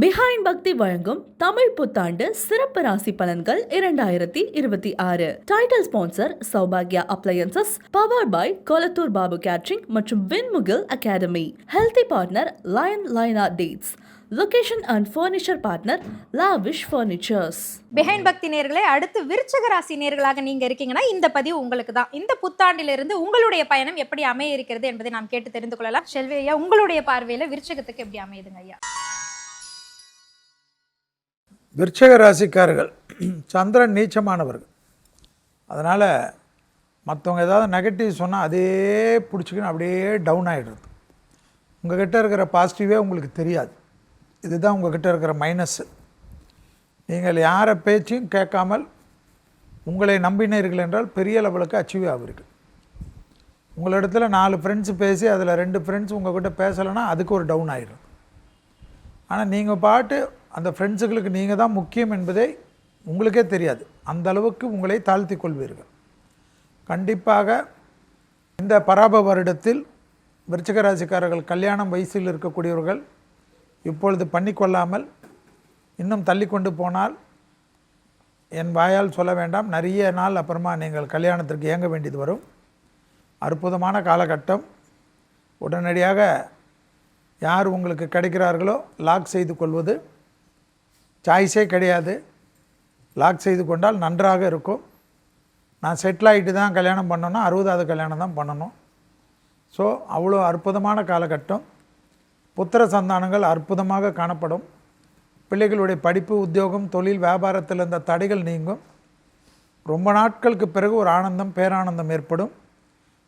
Behind பக்தி வழங்கும் தமிழ் புத்தாண்டு சிறப்பு ராசி பலன்கள் 2026. டைட்டில் ஸ்பான்சர் சௌபாகியா appliances, power by Kolathur Babu catering மற்றும் Vinmugil academy. Healthy partner lion லைனா dates. Location and furniture partner lavish furnitures. Behind பக்தி நேயர்களே, அடுத்து விருச்சிக ராசி நேயர்களாக நீங்க இருக்கீங்கன்னா இந்த பதிவு உங்களுக்கு தான். இந்த புத்தாண்டிலிருந்து உங்களுடைய பயணம் எப்படி அமைய இருக்கிறது என்பதை நாம் கேட்டு தெரிந்து கொள்ளலாம். செல்வி ஐயா, உங்களுடைய பார்வையில விருச்சிகத்துக்கு எப்படி அமையுதுங்க ஐயா? விருச்சிக ராசிக்காரர்கள் சந்திரன் நீச்சமானவர்கள். அதனால் மற்றவங்க ஏதாவது நெகட்டிவ் சொன்னால் அதே பிடிச்சிக்கணும், அப்படியே டவுன் ஆகிடுறது. உங்கள்கிட்ட இருக்கிற பாசிட்டிவே உங்களுக்கு தெரியாது. இதுதான் உங்கள்கிட்ட இருக்கிற மைனஸ்ஸு. நீங்கள் யாரை பேச்சையும் கேட்காமல் உங்களை நம்பினீர்கள் என்றால் பெரிய லெவலுக்கு அச்சீவ் ஆகுறீர்கள். உங்களிடத்துல 4 ஃப்ரெண்ட்ஸு பேசி அதில் 2 ஃப்ரெண்ட்ஸ் உங்கள்கிட்ட பேசலைன்னா அதுக்கு ஒரு டவுன் ஆகிடும். ஆனால் நீங்கள் பாட்டு அந்த ஃப்ரெண்ட்ஸுகளுக்கு நீங்கள் தான் முக்கியம் என்பதே உங்களுக்கே தெரியாது. அந்த அளவுக்கு உங்களை தாழ்த்தி கொள்வீர்கள். கண்டிப்பாக இந்த பராப வருடத்தில் விருச்சிக ராசிக்காரர்கள் கல்யாணம் வயசில் இருக்கக்கூடியவர்கள் இப்பொழுது பண்ணிக்கொள்ளாமல் இன்னும் தள்ளி கொண்டு போனால் என் வாயால் சொல்ல வேண்டாம், நிறைய நாள் அப்புறமா நீங்கள் கல்யாணத்திற்கு இயங்க வேண்டியது வரும். அற்புதமான காலகட்டம். உடனடியாக யார் உங்களுக்கு கிடைக்கிறார்களோ லாக் செய்து கொள்வது சாய்ஸே கிடையாது. லாக் செய்து கொண்டால் நன்றாக இருக்கும். நான் செட்டில் ஆகிட்டு தான் கல்யாணம் பண்ணணும்னா 60வது கல்யாணம் தான் பண்ணணும். ஸோ அவ்வளோ அற்புதமான காலகட்டம். புத்திர சந்தானங்கள் அற்புதமாக காணப்படும். பிள்ளைகளுடைய படிப்பு, உத்தியோகம், தொழில், வியாபாரத்தில் இருந்த தடைகள் நீங்கும். ரொம்ப நாட்களுக்கு பிறகு ஒரு ஆனந்தம், பேரானந்தம் ஏற்படும்.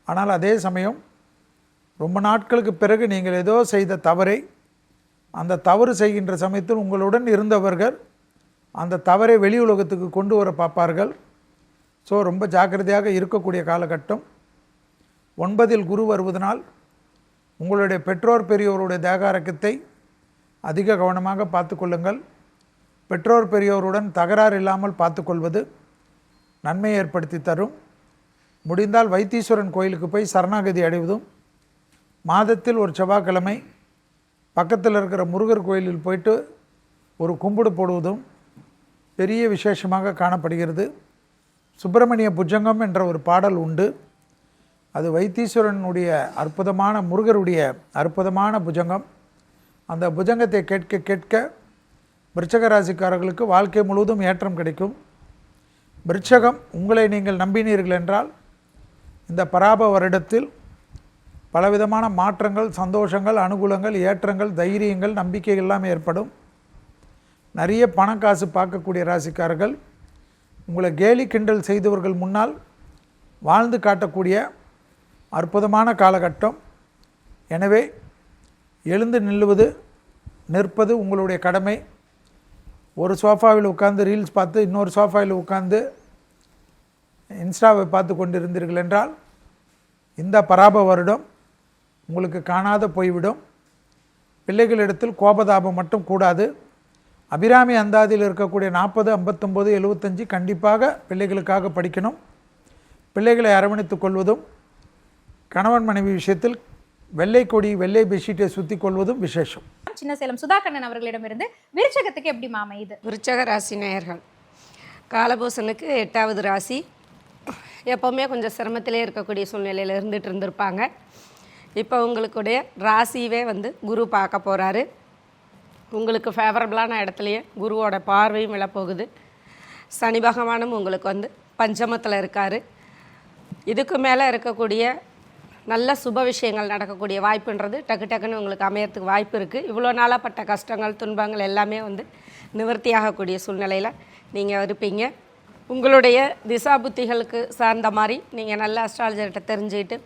ஆனால் அதே சமயம் ரொம்ப நாட்களுக்கு பிறகு நீங்கள் ஏதோ செய்த தவறை, அந்த தவறு செய்கின்ற சமயத்தில் உங்களுடன் இருந்தவர்கள் அந்த தவறை வெளி உலகத்துக்கு கொண்டு வர பார்ப்பார்கள். ஸோ ரொம்ப ஜாக்கிரதையாக இருக்கக்கூடிய காலகட்டம். 9ல் குரு வருவதனால் உங்களுடைய பெற்றோர் பெரியோருடைய தேகாரக்கத்தை அதிக கவனமாக பார்த்து கொள்ளுங்கள். பெற்றோர் பெரியோருடன் தகராறு இல்லாமல் பார்த்துக்கொள்வது நன்மை ஏற்படுத்தி தரும். முடிந்தால் வைத்தீஸ்வரன் கோயிலுக்கு போய் சரணாகதி அடைவதும், மாதத்தில் ஒரு செவ்வாய்க்கிழமை பக்கத்தில் இருக்கிற முருகர் கோயிலில் போயிட்டு ஒரு கும்பிடு போடுவதும் பெரிய விசேஷமாக காணப்படுகிறது. சுப்பிரமணிய புஜங்கம் என்ற ஒரு பாடல் உண்டு. அது வைத்தீஸ்வரனுடைய அற்புதமான, முருகருடைய அற்புதமான புஜங்கம். அந்த புஜங்கத்தை கேட்க கேட்க விருச்சிக ராசிக்காரர்களுக்கு வாழ்க்கை முழுவதும் ஏற்றம் கிடைக்கும். விருச்சிகம், உங்களை நீங்கள் நம்பினீர்கள் என்றால் இந்த பராப வருடத்தில் பலவிதமான மாற்றங்கள், சந்தோஷங்கள், அனுகூலங்கள், ஏற்றங்கள், தைரியங்கள், நம்பிக்கைகள் எல்லாம் ஏற்படும். நிறைய பணக்காசு பார்க்கக்கூடிய ராசிக்காரர்கள் உங்களை கேலி கிண்டல் செய்தவர்கள் முன்னால் வாழ்ந்து காட்டக்கூடிய அற்புதமான காலகட்டம். எனவே எழுந்து நிற்பது உங்களுடைய கடமை. ஒரு சோஃபாவில் உட்கார்ந்து ரீல்ஸ் பார்த்து இன்னொரு சோஃபாவில் உட்கார்ந்து இன்ஸ்டாவை பார்த்து கொண்டிருந்தீர்கள் என்றால் இந்த பராப வருடம் உங்களுக்கு காணாத போய்விடும். பிள்ளைகளிடத்தில் கோபதாபம் மட்டும் கூடாது. அபிராமி அந்தாதியில் இருக்கக்கூடிய 40, 59, 75 கண்டிப்பாக பிள்ளைகளுக்காக படிக்கணும். பிள்ளைகளை அரவணைத்துக் கொள்வதும், கணவன் மனைவி விஷயத்தில் வெள்ளை கொடி, வெள்ளை பெட்ஷீட்டை சுற்றி கொள்வதும் விசேஷம். சின்ன சேலம் சுதாகண்ணன் அவர்களிடமிருந்து விருச்சிகத்துக்கு எப்படி அமையுது? விருச்சிக ராசி நேயர்கள், காலபூசனுக்கு 8வது ராசி. எப்போவுமே கொஞ்சம் சிரமத்திலே இருக்கக்கூடிய சூழ்நிலையில் இருந்திருப்பாங்க. இப்போ உங்களுடைய ராசியவே குரு பார்க்க போகிறாரு. உங்களுக்கு ஃபேவரபிளான இடத்துலையே குருவோட பார்வையும் விழப்போகுது. சனி பகவானும் உங்களுக்கு பஞ்சமத்தில் இருக்கார். இதுக்கு மேலே இருக்கக்கூடிய நல்ல சுப விஷயங்கள் நடக்கக்கூடிய வாய்ப்புன்றது டக்கு டக்குன்னு உங்களுக்கு அமையறதுக்கு வாய்ப்பு இருக்குது. இவ்வளோ நாளாக பட்ட கஷ்டங்கள், துன்பங்கள் எல்லாமே நிவர்த்தி ஆகக்கூடிய சூழ்நிலையில் நீங்கள் இருப்பீங்க. உங்களுடைய திசா புத்திகளுக்கு சார்ந்த மாதிரி நீங்கள் நல்ல அஸ்ட்ராலஜர்கிட்ட தெரிஞ்சுக்கிட்டு,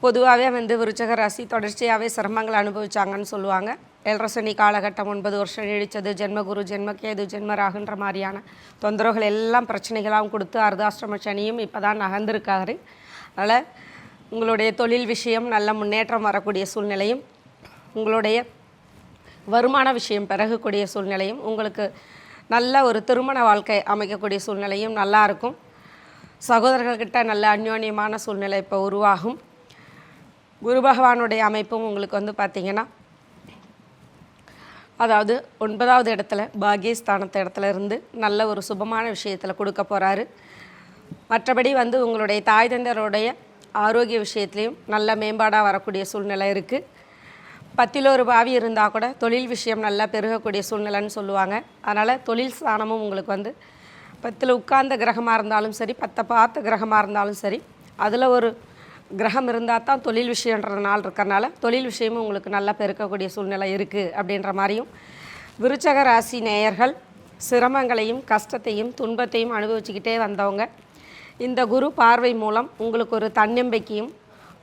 பொதுவாகவே விருச்சிக ராசி தொடர்ச்சியாகவே சிரமங்களை அனுபவிச்சாங்கன்னு சொல்லுவாங்க. 7.5 சனி காலகட்டம் 9 வருஷம் நீடித்தது. ஜென்மகுரு, ஜென்மகேது, ஜென்மராகுன்ற மாதிரியான தொந்தரவுகள் எல்லாம் பிரச்சனைகளாகவும் கொடுத்து அர்த்தாஷ்டம சனியும் இப்போ தான் நகர்ந்திருக்காரு. அதனால் உங்களுடைய தொழில் விஷயம் நல்ல முன்னேற்றம் வரக்கூடிய சூழ்நிலையும், உங்களுடைய வருமான விஷயம் பெருகக்கூடிய சூழ்நிலையும், உங்களுக்கு நல்ல ஒரு திருமண வாழ்க்கை அமைக்கக்கூடிய சூழ்நிலையும் நல்லாயிருக்கும். சகோதரர்கள்கிட்ட நல்ல அந்யோன்யமான சூழ்நிலை இப்போ உருவாகும். குரு பகவானுடைய அமைப்பும் உங்களுக்கு பார்த்திங்கன்னா அதாவது 9வது இடத்துல பாகியஸ்தானத்து இடத்துல இருந்து நல்ல ஒரு சுபமான விஷயத்தில் கொடுக்க போகிறாரு. மற்றபடி வந்து உங்களுடைய தாய் தந்தையருடைய ஆரோக்கிய விஷயத்துலேயும் நல்ல மேம்பாடாக வரக்கூடிய சூழ்நிலை இருக்குது. 10ல் ஒரு பாவி இருந்தால் கூட தொழில் விஷயம் நல்லா பெருகக்கூடிய சூழ்நிலைன்னு சொல்லுவாங்க. அதனால் தொழில் ஸ்தானமும் உங்களுக்கு வந்து 10ல் உட்கார்ந்த கிரகமாக இருந்தாலும் சரி, 10 பார்த்த கிரகமாக இருந்தாலும் சரி, அதில் ஒரு கிரகம் இருந்தால் தான் தொழில் விஷயன்ற நாள் இருக்கிறனால தொழில் விஷயமும் உங்களுக்கு நல்லா பெருக்கக்கூடிய சூழ்நிலை இருக்குது அப்படின்ற மாதிரியும். விருச்சக ராசி நேயர்கள் சிரமங்களையும் கஷ்டத்தையும் துன்பத்தையும் அனுபவிச்சுக்கிட்டே வந்தவங்க இந்த குரு பார்வை மூலம் உங்களுக்கு ஒரு தன்னம்பிக்கையும்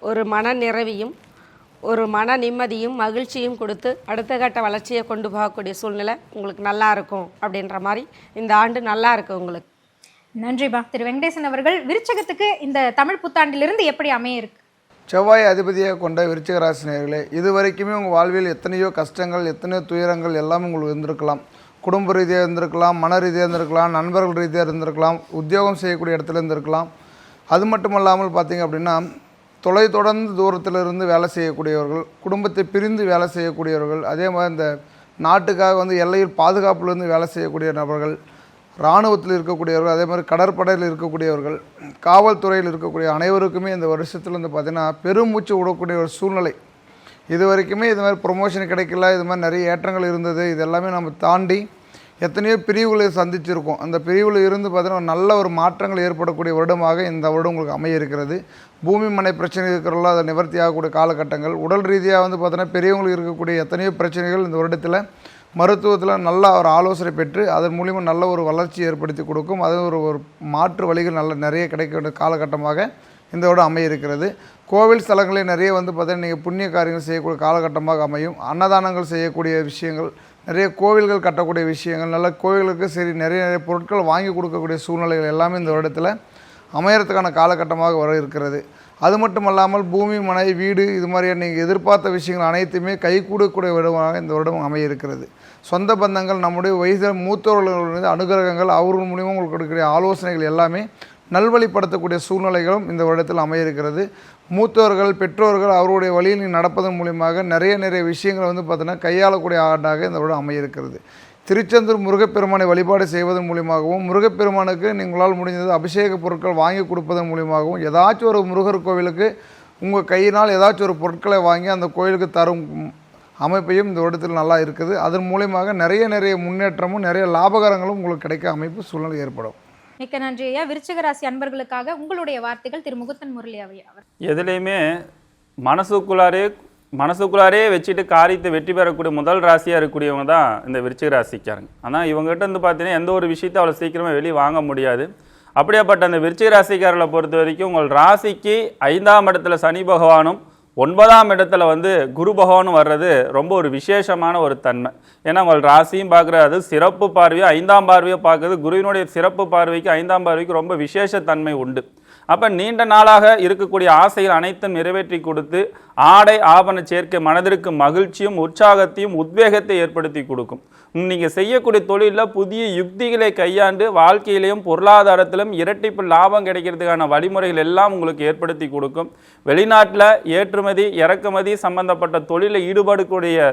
ஒரு மன நிறைவையும் ஒரு மன நிம்மதியும் மகிழ்ச்சியும் கொடுத்து அடுத்த கட்ட வளர்ச்சியை கொண்டு போகக்கூடிய சூழ்நிலை உங்களுக்கு நல்லா இருக்கும் அப்படின்ற மாதிரி இந்த ஆண்டு நல்லா இருக்குது உங்களுக்கு. நன்றிபா. திரு வெங்கடேசன் அவர்கள், விருச்சகத்துக்கு இந்த தமிழ் புத்தாண்டிலிருந்து எப்படி அமைய இருக்கு? செவ்வாய் அதிபதியாக கொண்ட விருச்சிக ராசி நேயர்களே, இது வரைக்குமே உங்கள் வாழ்வில் எத்தனையோ கஷ்டங்கள், எத்தனையோ துயரங்கள் எல்லாமே உங்களுக்கு இருந்திருக்கலாம். குடும்ப ரீதியாக இருந்திருக்கலாம், மன ரீதியாக இருந்திருக்கலாம், நண்பர்கள் ரீதியாக இருந்திருக்கலாம், உத்தியோகம் செய்யக்கூடிய இடத்துல இருந்திருக்கலாம். அது மட்டும் இல்லாமல் பார்த்திங்க அப்படின்னா தொடர்ந்து தூரத்தில் இருந்து வேலை செய்யக்கூடியவர்கள், குடும்பத்தை பிரிந்து வேலை செய்யக்கூடியவர்கள், அதே மாதிரி இந்த நாட்டுக்காக வந்து எல்லையில் பாதுகாப்புலேருந்து வேலை செய்யக்கூடிய நபர்கள், இராணுவத்தில் இருக்கக்கூடியவர்கள், அதே மாதிரி கடற்படையில் இருக்கக்கூடியவர்கள், காவல்துறையில் இருக்கக்கூடிய அனைவருக்குமே இந்த வருஷத்தில் வந்து பார்த்திங்கன்னா பெருமூச்சு விடக்கூடிய ஒரு சூழ்நிலை. இது வரைக்குமே இது மாதிரி ப்ரொமோஷன் கிடைக்கல, இது மாதிரி நிறைய ஏற்றங்கள் இருந்தது. இது எல்லாமே நம்ம தாண்டி எத்தனையோ பிரிவுகளை சந்திச்சிருக்கோம். அந்த பிரிவில் இருந்து பார்த்தீங்கன்னா நல்ல ஒரு மாற்றங்கள் ஏற்படக்கூடிய வருடமாக இந்த வருடம் உங்களுக்கு அமைய இருக்கிறது. பூமி மனை பிரச்சனை இருக்கிறவங்களோ அதை நிவர்த்தி ஆகக்கூடிய காலகட்டங்கள். உடல் ரீதியாக வந்து பார்த்தீங்கன்னா பெரியவங்களுக்கு இருக்கக்கூடிய எத்தனையோ பிரச்சனைகள் இந்த வருடத்தில் மருத்துவத்தில் நல்ல ஒரு ஆலோசனை பெற்று அதன் மூலிமா நல்ல ஒரு வளர்ச்சி ஏற்படுத்தி கொடுக்கும். அது ஒரு மாற்று வழிகள் நிறைய கிடைக்க வேண்டிய காலகட்டமாக இந்த வருடம் அமைய இருக்கிறது. கோவில் ஸ்தலங்களே நிறைய வந்து பார்த்தீங்கன்னா நீங்கள் புண்ணிய காரியங்கள் செய்யக்கூடிய காலகட்டமாக அமையும். அன்னதானங்கள் செய்யக்கூடிய விஷயங்கள், நிறைய கோவில்கள் கட்டக்கூடிய விஷயங்கள், நல்ல கோவிலுக்கு சரி நிறைய பொருட்கள் வாங்கி கொடுக்கக்கூடிய சூழ்நிலைகள் எல்லாமே இந்த வருடத்தில் அமையறதுக்கான காலகட்டமாக வர இருக்கிறது. அது மட்டும் அல்லாமல் பூமி மனை வீடு இது மாதிரியான நீங்கள் எதிர்பார்த்த விஷயங்கள் அனைத்துமே கைகூடக்கூடிய வருடமாக இந்த வருடம் அமைய இருக்கிறது. சொந்த பந்தங்கள், நம்முடைய வயசு மூத்தவர்களுடைய அனுகிரகங்கள், அவர்கள் மூலிமா உங்களுக்கு கொடுக்கக்கூடிய ஆலோசனைகள் எல்லாமே நல்வழிப்படுத்தக்கூடிய சூழ்நிலைகளும் இந்த வருடத்தில் அமைய இருக்கிறது. மூத்தவர்கள், பெற்றோர்கள் அவருடைய வழியில் நீ நடப்பதன் மூலியமாக நிறைய விஷயங்களை வந்து பார்த்தீங்கன்னா கையாளக்கூடிய ஆண்டாக இந்த வருடம் அமைய இருக்கிறது. திருச்செந்தூர் முருகப்பெருமானை வழிபாடு செய்வதன் மூலியமாகவும், முருகப்பெருமானுக்கு நீங்களால் முடிஞ்சது அபிஷேக பொருட்கள் வாங்கி கொடுப்பதன் மூலியமாகவும், ஏதாச்சும் ஒரு முருகர் கோவிலுக்கு உங்கள் கையினால் ஏதாச்சும் ஒரு பொருட்களை வாங்கி அந்த கோயிலுக்கு தரும் அமைப்பையும் இந்த வருடத்தில் நல்லா இருக்குது. அதன் மூலியமாக நிறைய முன்னேற்றமும் நிறைய லாபகரங்களும் உங்களுக்கு கிடைக்க அமைப்பு சூழ்நிலை ஏற்படும். மிக்க நன்றி ஐயா. விருச்சிக ராசி அன்பர்களுக்காக உங்களுடைய வார்த்தைகள் திரு முகுந்தன் முரளி அவர். எதுலேயுமே மனசுக்குள்ளாரே வச்சுட்டு காரியத்தை வெற்றி பெறக்கூடிய முதல் ராசியாக இருக்கக்கூடியவங்க தான் இந்த விருச்சிக ராசிக்காரங்க. ஆனால் இவங்ககிட்ட வந்து பார்த்தீங்கன்னா எந்த ஒரு விஷயத்தை அவ்வளோ சீக்கிரமாக வெளியே வாங்க முடியாது. அப்படியாப்பட்ட அந்த விருச்சிக ராசிக்காரர்களை பொறுத்த வரைக்கும் உங்கள் ராசிக்கு 5ஆம் இடத்துல சனி பகவானும் 9ஆம் இடத்துல வந்து குரு பகவானும் வர்றது ரொம்ப ஒரு விசேஷமான ஒரு தன்மை. ஏன்னா உங்கள் ராசியும் பார்க்குறது சிறப்பு பார்வையோ 5ஆம் பார்வையோ பார்க்குறது, குருவினுடைய சிறப்பு பார்வைக்கு 5ஆம் பார்வைக்கு ரொம்ப விசேஷ தன்மை உண்டு. அப்போ நீண்ட நாளாக இருக்கக்கூடிய ஆசைகள் அனைத்தும் நிறைவேற்றி கொடுத்து ஆடை ஆபண சேர்க்கை மனதிற்கு மகிழ்ச்சியும் உற்சாகத்தையும் உத்வேகத்தை ஏற்படுத்தி கொடுக்கும். நீங்கள் செய்யக்கூடிய தொழிலில் புதிய யுக்திகளை கையாண்டு வாழ்க்கையிலையும் பொருளாதாரத்திலும் இரட்டிப்பு லாபம் கிடைக்கிறதுக்கான வழிமுறைகள் எல்லாம் உங்களுக்கு ஏற்படுத்தி கொடுக்கும். வெளிநாட்டில் ஏற்றுமதி இறக்குமதி சம்பந்தப்பட்ட தொழிலில்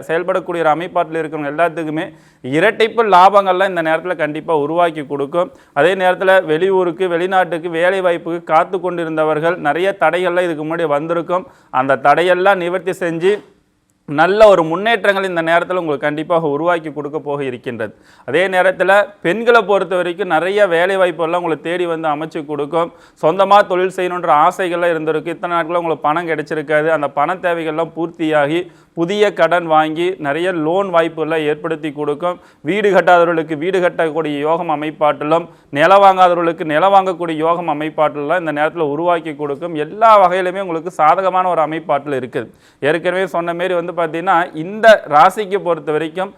செயல்படக்கூடிய ஒரு அமைப்பாட்டில் இருக்கிறவங்க எல்லாத்துக்குமே இரட்டிப்பு லாபங்கள்லாம் இந்த நேரத்தில் கண்டிப்பாக உருவாக்கி கொடுக்கும். அதே நேரத்தில் வெளியூருக்கு வெளிநாட்டுக்கு வேலை வாய்ப்புக்கு காத்து கொண்டிருந்தவர்கள் நிறைய தடைகள்லாம் இதுக்கு முன்னாடி வந்திருக்கும். அந்த தடையெல்லாம் நிவர்த்தி செஞ்சு நல்ல ஒரு முன்னேற்றங்கள் இந்த நேரத்தில் உங்களுக்கு கண்டிப்பாக உருவாக்கி கொடுக்க போக இருக்கின்றது. அதே நேரத்தில் பெண்களை பொறுத்த வரைக்கும் நிறைய வேலை வாய்ப்பெல்லாம் உங்களுக்கு தேடி வந்து அமைச்சு கொடுக்கும். சொந்தமாக தொழில் செய்யணுன்ற ஆசைகள்லாம் இருந்திருக்கு. இத்தனை நாட்களில் உங்களுக்கு பணம் கிடைச்சிருக்காது. அந்த பண தேவைகள்லாம் பூர்த்தியாகி புதிய கடன் வாங்கி நிறைய லோன் வாய்ப்புகளை ஏற்படுத்தி கொடுக்கும். வீடு கட்டாதவர்களுக்கு வீடு கட்டக்கூடிய யோகம் அமைப்பாட்டிலும், நிலம் வாங்காதவர்களுக்கு நிலம் வாங்கக்கூடிய யோகம் அமைப்பாட்டிலாம் இந்த நேரத்தில் உருவாக்கி கொடுக்கும். எல்லா வகையிலுமே உங்களுக்கு சாதகமான ஒரு அமைப்பாட்டில் இருக்குது. ஏற்கனவே சொன்ன மாரி வந்து பார்த்தீங்கன்னா இந்த ராசிக்கு பொறுத்த வரைக்கும்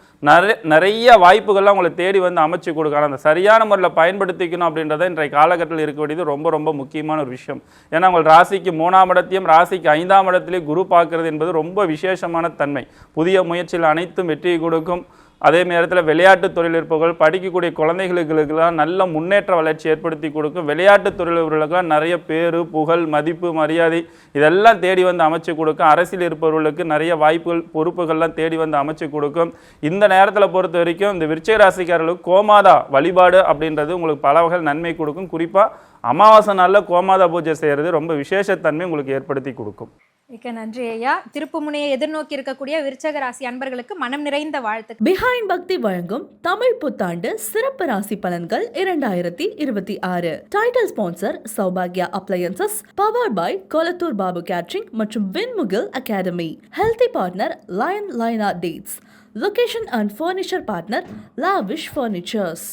நிறைய வாய்ப்புகள்லாம் உங்களை தேடி வந்து அமைச்சு கொடுக்கலாம். அந்த சரியான முறையில் பயன்படுத்திக்கணும் அப்படின்றத இன்றைய காலகட்டத்தில் இருக்க வேண்டியது ரொம்ப முக்கியமான ஒரு விஷயம். ஏன்னா உங்கள் ராசிக்கு 3ஆம் இடத்தையும் ராசிக்கு 5ஆம் இடத்திலே குரு பார்க்கறது என்பது ரொம்ப விசேஷமான தன்மை. புதிய முயற்சியில் அனைத்தும் வெற்றியை கொடுக்கும். அதே நேரத்தில் விளையாட்டு தொழில் இருப்பவர்கள், படிக்கக்கூடிய குழந்தைகளுக்கெல்லாம் நல்ல முன்னேற்ற வளர்ச்சி ஏற்படுத்தி கொடுக்கும். விளையாட்டு தொழிலவர்களுக்கெல்லாம் நிறைய பேரு, புகழ், மதிப்பு, மரியாதை இதெல்லாம் தேடி வந்து அமைச்சு கொடுக்கும். அரசியல் இருப்பவர்களுக்கு நிறைய வாய்ப்புகள், பொறுப்புகள்லாம் தேடி வந்து அமைச்சு கொடுக்கும். இந்த நேரத்தில் பொறுத்த வரைக்கும் இந்த விருச்சிக ராசிக்காரர்களுக்கு கோமாதா வழிபாடு அப்படின்றது உங்களுக்கு பல வகை நன்மை கொடுக்கும். குறிப்பாக அமாவாசை நாளில் கோமாதா பூஜை செய்கிறது ரொம்ப விசேஷத்தன்மை உங்களுக்கு ஏற்படுத்தி கொடுக்கும். மிக்க நன்றி ஐயா. திருப்புமுனையை எதிர்நோக்கி இருக்கக்கூடிய விருச்சக ராசி அன்பர்களுக்கு மனம் நிறைந்த வாழ்த்து. பிஹைண்ட் பக்தி வழங்கும் தமிழ் புத்தாண்டு சிறப்பு ராசி பலன்கள் 2026. டைட்டில் ஸ்பான்சர் சௌபாகியா appliances, powered by Kolathur Babu catering மற்றும் Vinmugil academy. Healthy partner lion லைனா dates. Location and furniture partner lavish furnitures.